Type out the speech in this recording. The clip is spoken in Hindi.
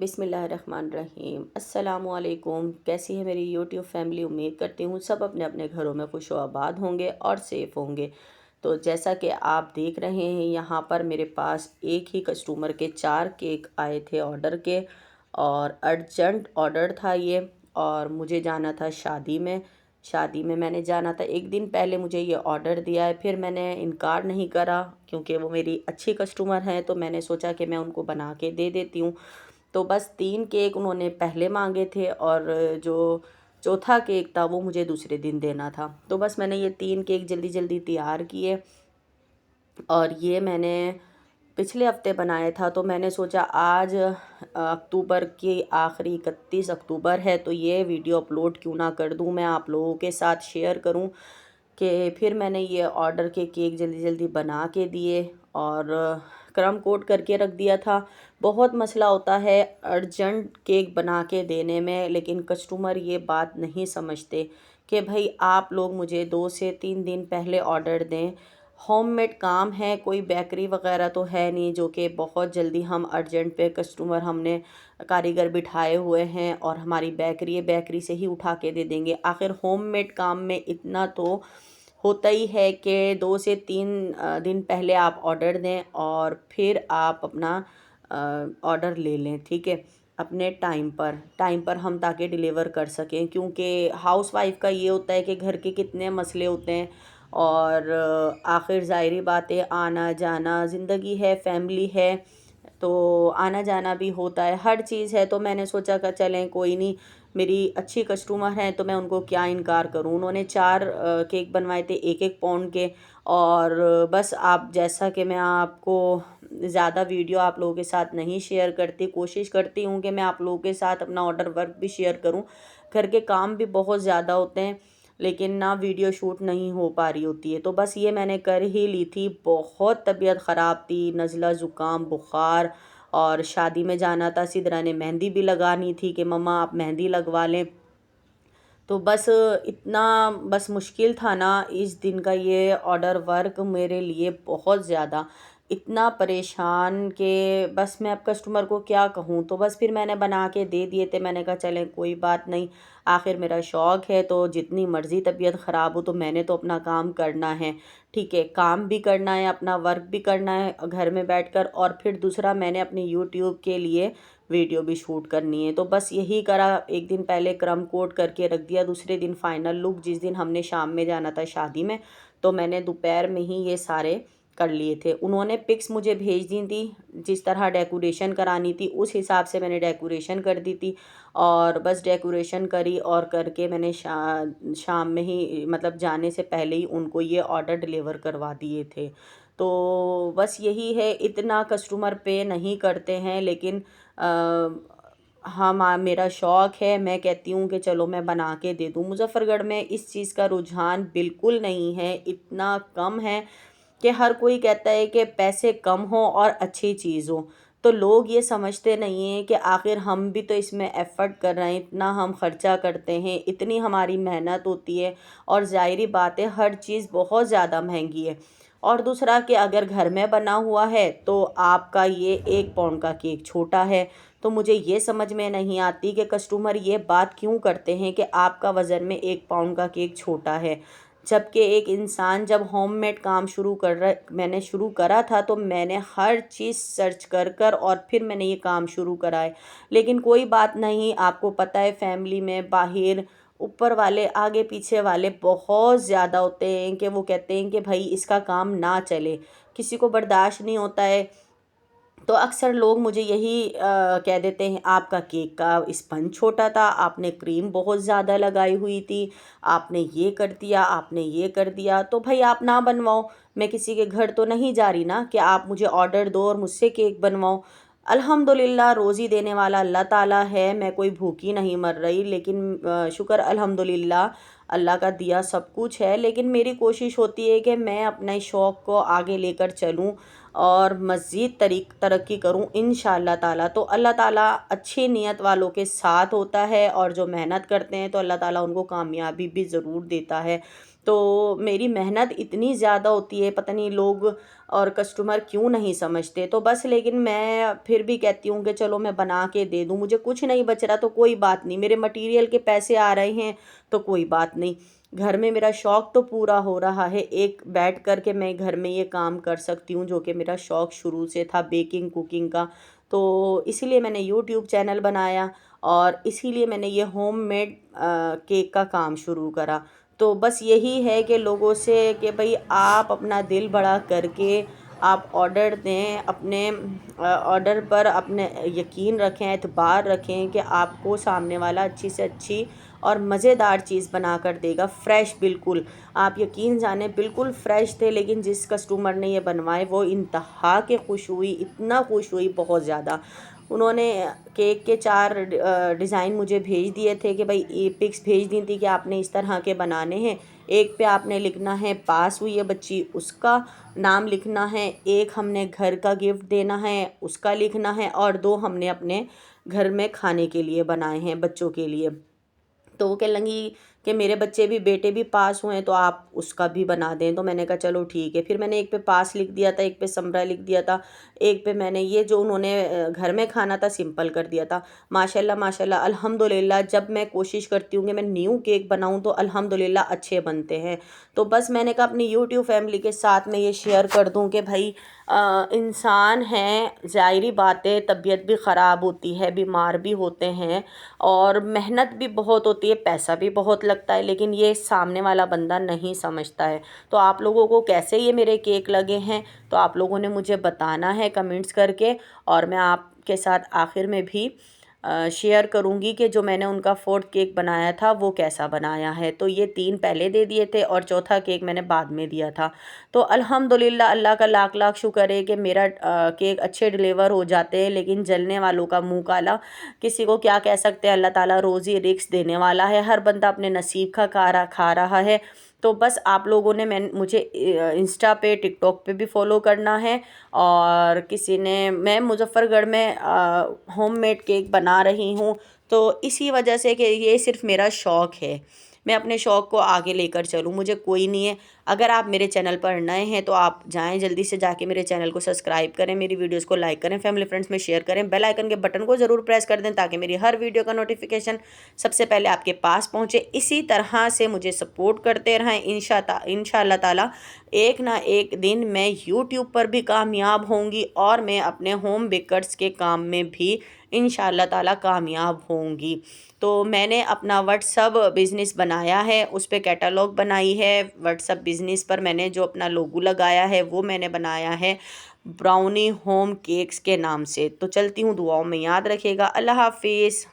बिस्मिल्लाहिर्रहमानिर्रहीम। अस्सलामुअलैकुम। कैसी है मेरी यूट्यूब फैमिली? उम्मीद करती हूँ सब अपने अपने घरों में खुश व आबाद होंगे और सेफ़ होंगे। तो जैसा कि आप देख रहे हैं यहाँ पर मेरे पास एक ही कस्टमर के 4 केक आए थे ऑर्डर के, और अर्जेंट ऑर्डर था ये। और मुझे जाना था शादी में मैंने जाना था। एक दिन पहले मुझे ये ऑर्डर दिया है, फिर मैंने इनकार नहीं करा क्योंकि वो मेरी अच्छी कस्टमर हैं, तो मैंने सोचा कि मैं उनको बना के दे देती हूँ। तो बस 3 केक उन्होंने पहले मांगे थे, और जो चौथा केक था वो मुझे दूसरे दिन देना था। तो बस मैंने ये 3 केक जल्दी जल्दी तैयार किए, और ये मैंने पिछले हफ्ते बनाया था। तो मैंने सोचा आज अक्टूबर की आखिरी 31 अक्टूबर है, तो ये वीडियो अपलोड क्यों ना कर दूं, मैं आप लोगों के साथ शेयर करूं कि फिर मैंने ये ऑर्डर के केक जल्दी जल्दी बना के दिए और क्रम कोट करके रख दिया था। बहुत मसला होता है अर्जेंट केक बना के देने में, लेकिन कस्टमर ये बात नहीं समझते कि भाई आप लोग मुझे 2 से 3 दिन पहले ऑर्डर दें। होममेड काम है, कोई बेकरी वगैरह तो है नहीं जो कि बहुत जल्दी हम अर्जेंट पे कस्टमर हमने कारीगर बिठाए हुए हैं और हमारी बेकरी है, बेकरी से ही उठा के दे देंगे। आखिर होममेड काम में इतना तो होता ही है कि 2 से 3 दिन पहले आप ऑर्डर दें और फिर आप अपना ऑर्डर ले लें, ठीक है, अपने टाइम पर हम ताकि डिलीवर कर सकें। क्योंकि हाउसवाइफ का ये होता है कि घर के कितने मसले होते हैं, और आखिर ज़ाहिरी बात है, आना जाना ज़िंदगी है, फैमिली है, तो आना जाना भी होता है, हर चीज़ है। तो मैंने सोचा कि चलें कोई नहीं, मेरी अच्छी कस्टमर हैं तो मैं उनको क्या इनकार करूं। उन्होंने 4 केक बनवाए थे 1-1 पाउंड के। और बस आप जैसा कि मैं आपको ज़्यादा वीडियो आप लोगों के साथ नहीं शेयर करती, कोशिश करती हूँ कि मैं आप लोगों के साथ अपना ऑर्डर वर्क भी शेयर करूँ। घर के काम भी बहुत ज़्यादा होते हैं, लेकिन ना वीडियो शूट नहीं हो पा रही होती है। तो बस ये मैंने कर ही ली थी। बहुत तबीयत ख़राब थी, नज़ला ज़ुकाम बुखार, और शादी में जाना था। सिदरा ने मेहंदी भी लगानी थी कि मम्मा आप मेहंदी लगवा लें। तो बस इतना बस मुश्किल था ना इस दिन का ये ऑर्डर वर्क मेरे लिए बहुत ज़्यादा, इतना परेशान कि बस मैं अब कस्टमर को क्या कहूँ। तो बस फिर मैंने बना के दे दिए थे। मैंने कहा चलें कोई बात नहीं, आखिर मेरा शौक़ है, तो जितनी मर्ज़ी तबीयत ख़राब हो तो मैंने तो अपना काम करना है, ठीक है, काम भी करना है, अपना वर्क भी करना है घर में बैठकर, और फिर दूसरा मैंने अपनी यूट्यूब के लिए वीडियो भी शूट करनी है। तो बस यही करा, एक दिन पहले क्रम कोट करके रख दिया, दूसरे दिन फाइनल लुक जिस दिन हमने शाम में जाना था शादी में, तो मैंने दोपहर में ही ये सारे कर लिए थे। उन्होंने पिक्स मुझे भेज दी थी, जिस तरह डेकोरेशन करानी थी उस हिसाब से मैंने डेकोरेशन कर दी थी, और बस डेकोरेशन करी और करके मैंने शाम में ही मतलब जाने से पहले ही उनको ये ऑर्डर डिलीवर करवा दिए थे। तो बस यही है, इतना कस्टमर पे नहीं करते हैं, लेकिन हाँ, मेरा शौक़ है, मैं कहती हूँ कि चलो मैं बना के दे दूँ। मुज़फ़्फ़रगढ़ में इस चीज़ का रुझान बिल्कुल नहीं है, इतना कम है कि हर कोई कहता है कि पैसे कम हों और अच्छी चीज़ हो। तो लोग ये समझते नहीं हैं कि आखिर हम भी तो इसमें एफ़र्ट कर रहे हैं, इतना हम ख़र्चा करते हैं, इतनी हमारी मेहनत होती है, और ज़ाहिरी बात है हर चीज़ बहुत ज़्यादा महंगी है। और दूसरा कि अगर घर में बना हुआ है तो आपका ये 1 पाउंड का केक छोटा है। तो मुझे ये समझ में नहीं आती कि कस्टमर ये बात क्यों करते हैं कि आपका वज़न में 1 पाउंड का केक छोटा है। जबकि एक इंसान जब होममेड काम मैंने शुरू करा था, तो मैंने हर चीज़ सर्च कर और फिर मैंने ये काम शुरू करा है। लेकिन कोई बात नहीं, आपको पता है फैमिली में बाहर ऊपर वाले आगे पीछे वाले बहुत ज़्यादा होते हैं कि वो कहते हैं कि भाई इसका काम ना चले, किसी को बर्दाश्त नहीं होता है। तो अक्सर लोग मुझे यही कह देते हैं, आपका केक का स्पंज छोटा था, आपने क्रीम बहुत ज़्यादा लगाई हुई थी, आपने ये कर दिया, आपने ये कर दिया। तो भाई आप ना बनवाओ, मैं किसी के घर तो नहीं जा रही ना कि आप मुझे ऑर्डर दो और मुझसे केक बनवाओ। अल्हम्दुलिल्लाह रोज़ी देने वाला अल्लाह ताला है, मैं कोई भूखी नहीं मर रही, लेकिन शुक्र अल्हम्दुलिल्लाह अल्लाह का दिया सब कुछ है। लेकिन मेरी कोशिश होती है कि मैं अपने शौक़ को आगे लेकर चलूँ और मज़ीद तरक्की करूँ इंशाअल्लाह ताला। तो अल्लाह ताला अच्छी नीयत वालों के साथ होता है, और जो मेहनत करते हैं तो अल्लाह ताला उनको कामयाबी भी ज़रूर देता है। तो मेरी मेहनत इतनी ज़्यादा होती है, पता नहीं लोग और कस्टमर क्यों नहीं समझते। तो बस लेकिन मैं फिर भी कहती हूँ कि चलो मैं बना के दे दूँ, मुझे कुछ नहीं बच रहा तो कोई बात नहीं, मेरे मटेरियल के पैसे आ रहे हैं तो कोई बात नहीं। घर में मेरा शौक़ तो पूरा हो रहा है, एक बैठ कर के मैं घर में ये काम कर सकती हूँ जो कि मेरा शौक़ शुरू से था बेकिंग कुकिंग का। तो इसीलिए मैंने यूट्यूब चैनल बनाया और इसीलिए मैंने ये होममेड केक का काम शुरू करा। तो बस यही है कि लोगों से कि भाई आप अपना दिल बड़ा करके आप ऑर्डर दें, अपने ऑर्डर पर अपने यकीन रखें, एतबार रखें कि आपको सामने वाला अच्छी से अच्छी और मज़ेदार चीज़ बना कर देगा, फ्रेश बिल्कुल। आप यकीन जानें बिल्कुल फ्रेश थे, लेकिन जिस कस्टमर ने ये बनवाए वो इंतहा के खुश हुई, इतना खुश हुई बहुत ज़्यादा। उन्होंने केक के 4 डिज़ाइन मुझे भेज दिए थे कि भाई ये पिक्स भेज दी थी कि आपने इस तरह के बनाने हैं। एक पे आपने लिखना है पास हुई है बच्ची उसका नाम लिखना है, एक हमने घर का गिफ्ट देना है उसका लिखना है, और 2 हमने अपने घर में खाने के लिए बनाए हैं बच्चों के लिए। तो वो कहने लगी कि मेरे बच्चे भी बेटे भी पास हुए हैं तो आप उसका भी बना दें। तो मैंने कहा चलो ठीक है। फिर मैंने एक पे पास लिख दिया था, एक पे समरा लिख दिया था, एक पे मैंने ये जो उन्होंने घर में खाना था सिंपल कर दिया था। माशाल्लाह माशाल्लाह अल्हम्दुलिल्लाह जब मैं कोशिश करती हूँ कि मैं न्यू केक बनाऊँ तो अल्हम्दुलिल्लाह अच्छे बनते हैं। तो बस मैंने कहा अपनी यूट्यूब फैमिली के साथ में ये शेयर कर दूँ कि भाई इंसान हैं, ज़ाहिरी बात है तबीयत भी ख़राब होती है, बीमार भी होते हैं और मेहनत भी बहुत होती है, पैसा भी बहुत लगता है, लेकिन ये सामने वाला बंदा नहीं समझता है। तो आप लोगों को कैसे ये मेरे केक लगे हैं तो आप लोगों ने मुझे बताना है कमेंट्स करके, और मैं आपके साथ आखिर में भी शेयर करूँगी कि जो मैंने उनका 4th केक बनाया था वो कैसा बनाया है। तो ये 3 पहले दे दिए थे और चौथा केक मैंने बाद में दिया था। तो अल्हम्दुलिल्लाह अल्लाह का लाख लाख शुक्र है कि मेरा केक अच्छे डिलीवर हो जाते हैं, लेकिन जलने वालों का मुंह काला। किसी को क्या कह सकते हैं, अल्लाह ताला रोज़ी रिस्क देने वाला है, हर बंदा अपने नसीब का खा रहा है। तो बस आप लोगों ने मुझे इंस्टा पे टिकटॉक पे भी फॉलो करना है। और किसी ने मैं मुज़फ़्फ़रगढ़ में होममेड केक बना रही हूँ, तो इसी वजह से कि ये सिर्फ़ मेरा शौक़ है, मैं अपने शौक़ को आगे लेकर चलूँ, मुझे कोई नहीं है। अगर आप मेरे चैनल पर नए हैं तो आप जाएँ जल्दी से जाके मेरे चैनल को सब्सक्राइब करें, मेरी वीडियोस को लाइक करें, फैमिली फ्रेंड्स में शेयर करें, बेल आइकन के बटन को ज़रूर प्रेस कर दें ताकि मेरी हर वीडियो का नोटिफिकेशन सबसे पहले आपके पास पहुँचे। इसी तरह से मुझे सपोर्ट करते रहें। इंशाअल्लाह ताला एक ना एक दिन मैं यूट्यूब पर भी कामयाब होंगी और मैं अपने होम बेकर्स के काम में भी इंशाअल्लाह ताला कामयाब होंगी। तो मैंने अपना व्हाट्सअप बिज़नेस बनाया है, उस पे कैटलॉग बनाई है। व्हाट्सअप बिज़नेस पर मैंने जो अपना लोगो लगाया है वो मैंने बनाया है ब्राउनी होम केक्स के नाम से। तो चलती हूँ, दुआओं में याद रखिएगा। अल्लाह हाफिज़।